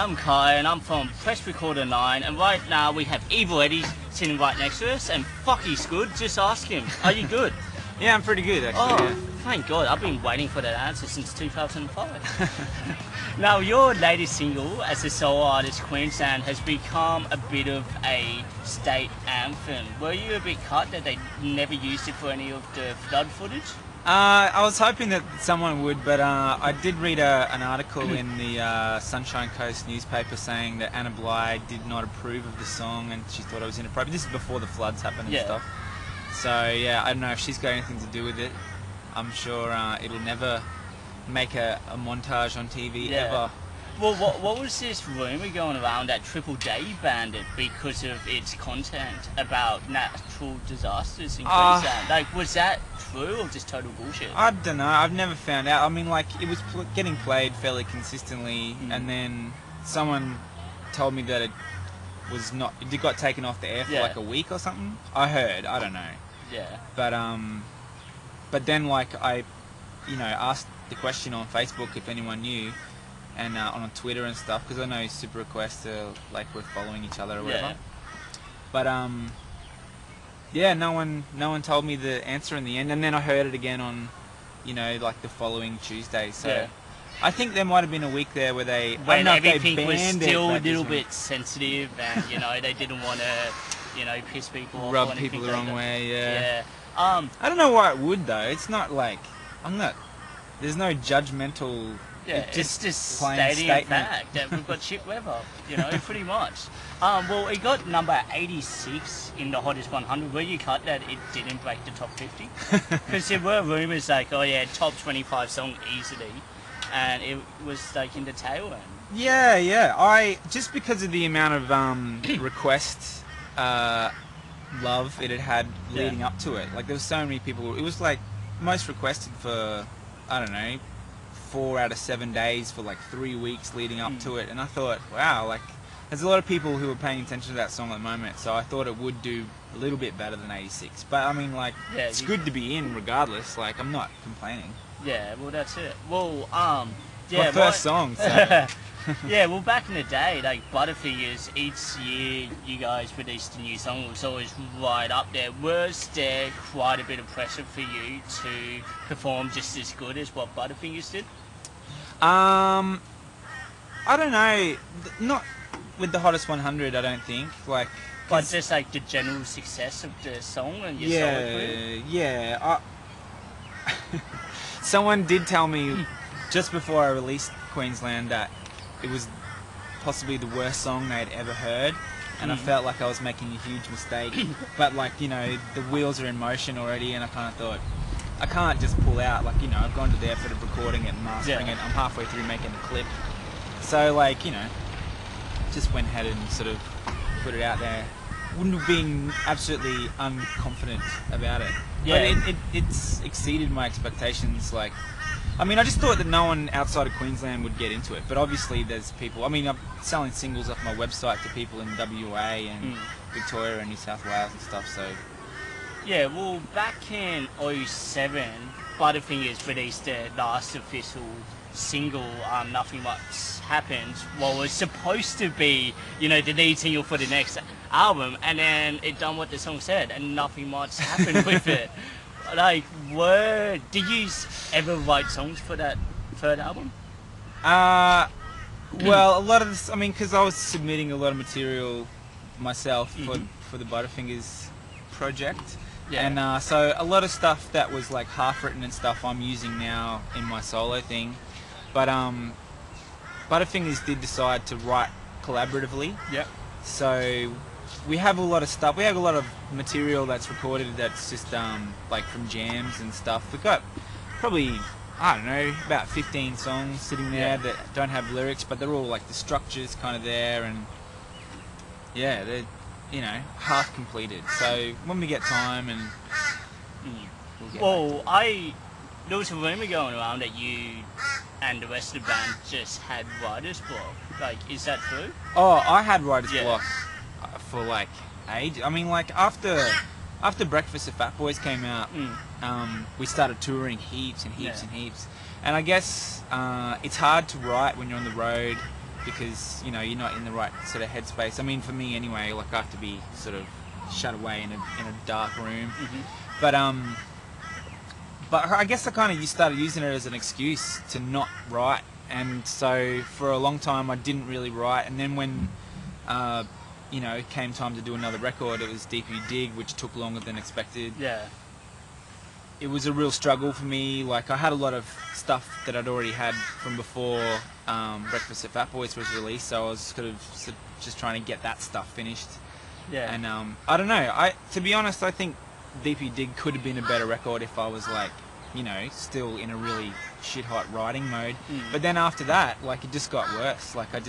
I'm Kye and I'm from Press Recorder 9 and right now we have Evil Eddie sitting right next to us and fuck he's good, just ask him. Are you good? Yeah, I'm pretty good actually. Oh, thank God, I've been waiting for that answer since 2005. Now your latest single as a solo artist, Queensland, has become a bit of a state anthem. Were you a bit cut that they never used it for any of the flood footage? I was hoping that someone would, but I did read an article in the Sunshine Coast newspaper saying that Anna Bligh did not approve of the song and she thought it was inappropriate. This is before the floods happened and stuff. So yeah, I don't know if she's got anything to do with it. I'm sure it'll never make a montage on TV ever. Well, what was this rumour going around that Triple J banned it because of its content about natural disasters in Queensland? Like, was that true or just total bullshit? I don't know. I've never found out. I mean, like, it was getting played fairly consistently, and then someone told me that it was not. It got taken off the air for like a week or something. I heard. I don't know. Yeah. But then, like, I, asked the question on Facebook if anyone knew. And on Twitter and stuff, because I know Super Request like we're following each other or whatever. But yeah, no one told me the answer in the end, and then I heard it again on, like the following Tuesday. So I think there might have been a week there where when everything was still a little bit sensitive, and they didn't want to, piss people off, rub people the wrong way. Yeah. I don't know why it would though. It's not like there's no judgmental. Yeah, it's just stating a fact that we've got shit weather, pretty much. Well, it got number 86 in the Hottest 100. Were you cut that it didn't break the top 50? Because there were rumours like, oh yeah, top 25 song easily, and it was like in the tail end. Yeah. I just because of the amount of request love it had leading up to it. Like there was so many people. It was like most requested for, I don't know, 4 out of 7 days for like 3 weeks leading up to it, and I thought, wow, like there's a lot of people who are paying attention to that song at the moment, so I thought it would do a little bit better than 86. But I mean, like, it's good to be in regardless. Like, I'm not complaining. Yeah, well, that's it. Well, my first song. So. Yeah, well, back in the day, like Butterfingers, each year you guys released a new song. It was always right up there. Was there quite a bit of pressure for you to perform just as good as what Butterfingers did? I don't know. Not with the Hottest 100, I don't think. Like, but just like the general success of the song and your solo career? Yeah. Someone did tell me just before I released Queensland that it was possibly the worst song they'd ever heard, and I felt like I was making a huge mistake. But like, the wheels are in motion already, and I kind of thought, I can't just pull out. Like, I've gone to the effort of recording it and mastering it. I'm halfway through making the clip, so like, just went ahead and sort of put it out there. Wouldn't have been absolutely unconfident about it. Yeah. But it's exceeded my expectations. Like, I mean, I just thought that no one outside of Queensland would get into it, but obviously there's people. I mean, I'm selling singles off my website to people in WA and Victoria and New South Wales and stuff, so... Yeah, well, back in 07, Butterfingers released their last official single, Nothing Much Happened, what was supposed to be, the lead single for the next album, and then it done what the song said, and nothing much happened with it. Like, did you ever write songs for that third album? Well, a lot of this, I mean, because I was submitting a lot of material myself for the Butterfingers project. Yeah. And so a lot of stuff that was like half written and stuff I'm using now in my solo thing. But Butterfingers did decide to write collaboratively. Yep. So we have a lot of stuff. We have a lot of material that's recorded that's just like from jams and stuff. We've got probably, I don't know, about 15 songs sitting there that don't have lyrics, but they're all like the structure's kind of there, and yeah, they're half completed. So when we get time, and we'll get there was a rumour going around that you and the rest of the band just had writer's block. Like, is that true? Oh, I had writer's block for like ages. I mean, like after Breakfast of Fat Boys came out, we started touring heaps and heaps and heaps. And I guess it's hard to write when you're on the road because you know you're not in the right sort of headspace. I mean, for me anyway, like I have to be sort of shut away in a dark room. But I guess you started using it as an excuse to not write, and so for a long time I didn't really write. And then when you know, it came time to do another record, it was Deeper You Dig, which took longer than expected. Yeah. It was a real struggle for me. Like, I had a lot of stuff that I'd already had from before Breakfast at Fat Boys was released, so I was sort of just trying to get that stuff finished. Yeah. And I don't know. To be honest, I think Deeper You Dig could have been a better record if I was like, you know, still in a really shit hot writing mode. But then after that, like, it just got worse. Like, I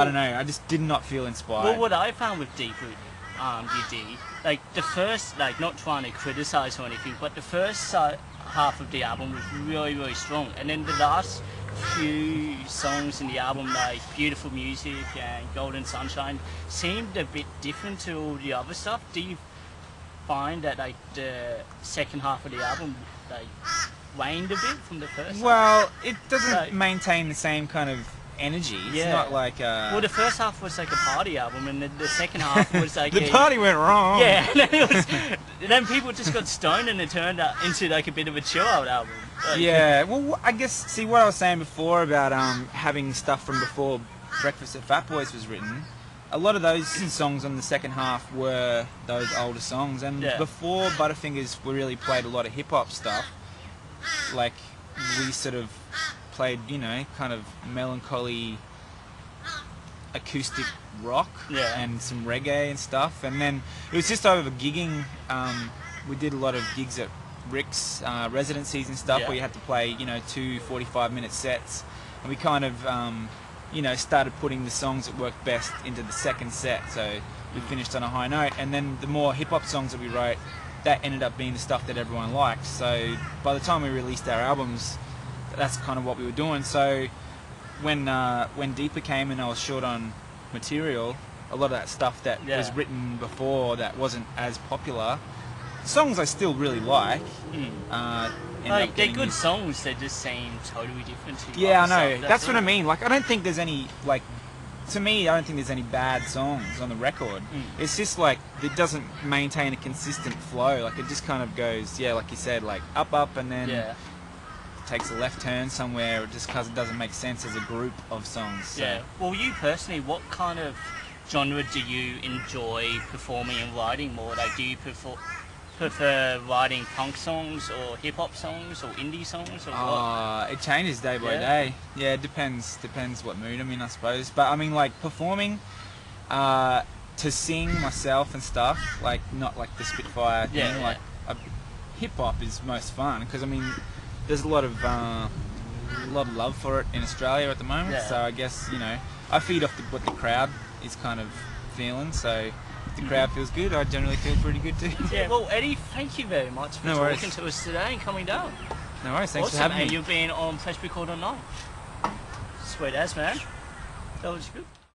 don't know. I just did not feel inspired. Well, what I found with Deeper You Dig, like the first, like not trying to criticize or anything, but the first half of the album was really, really strong, and then the last few songs in the album, like Beautiful Music and Golden Sunshine, seemed a bit different to all the other stuff. Do you find that like the second half of the album like waned a bit from the first? Well, it doesn't maintain the same kind of energy. It's not like well, the first half was like a party album, and the second half was like the party went wrong. Yeah, and then people just got stoned, and it turned out into like a bit of a chill out album. Like, yeah, well, I guess see what I was saying before about having stuff from before Breakfast at Fat Boys was written. A lot of those songs on the second half were those older songs, and before Butterfingers, we really played a lot of hip hop stuff. Like, we sort of played, you know, kind of melancholy acoustic rock and some reggae and stuff. And then it was just over gigging. We did a lot of gigs at Rick's residencies and stuff where you had to play, you know, 2 45-minute sets. And we kind of, you know, started putting the songs that worked best into the second set. So we finished on a high note. And then the more hip-hop songs that we wrote, that ended up being the stuff that everyone liked. So by the time we released our albums, that's kind of what we were doing. So when Deeper came and I was short on material, a lot of that stuff that was written before that wasn't as popular, songs I still really like. Like, they're good songs, they just seem totally different to you. Yeah, I know. That's what I mean. Like, I don't think there's any, like, to me, I don't think there's any bad songs on the record. It's just like, it doesn't maintain a consistent flow. Like, it just kind of goes, like you said, like up, and then takes a left turn somewhere just because it doesn't make sense as a group of songs. So. Yeah. Well, you personally, what kind of genre do you enjoy performing and writing more? Like, do you prefer writing punk songs or hip hop songs or indie songs or what? It changes day by day. Yeah, it depends what mood I'm in, I suppose. But I mean, like, performing to sing myself and stuff, like, not like the Spitfire thing. Like, hip hop is most fun because I mean, there's a lot of love for it in Australia at the moment. So I guess, you know, I feed off what the crowd is kind of feeling. So if the crowd feels good, I generally feel pretty good too. Yeah. Well, Eddie, thank you very much for talking to us today and coming down. No worries. Thanks for having me. And you've been on Press Record Online. Sweet as, man. That was good.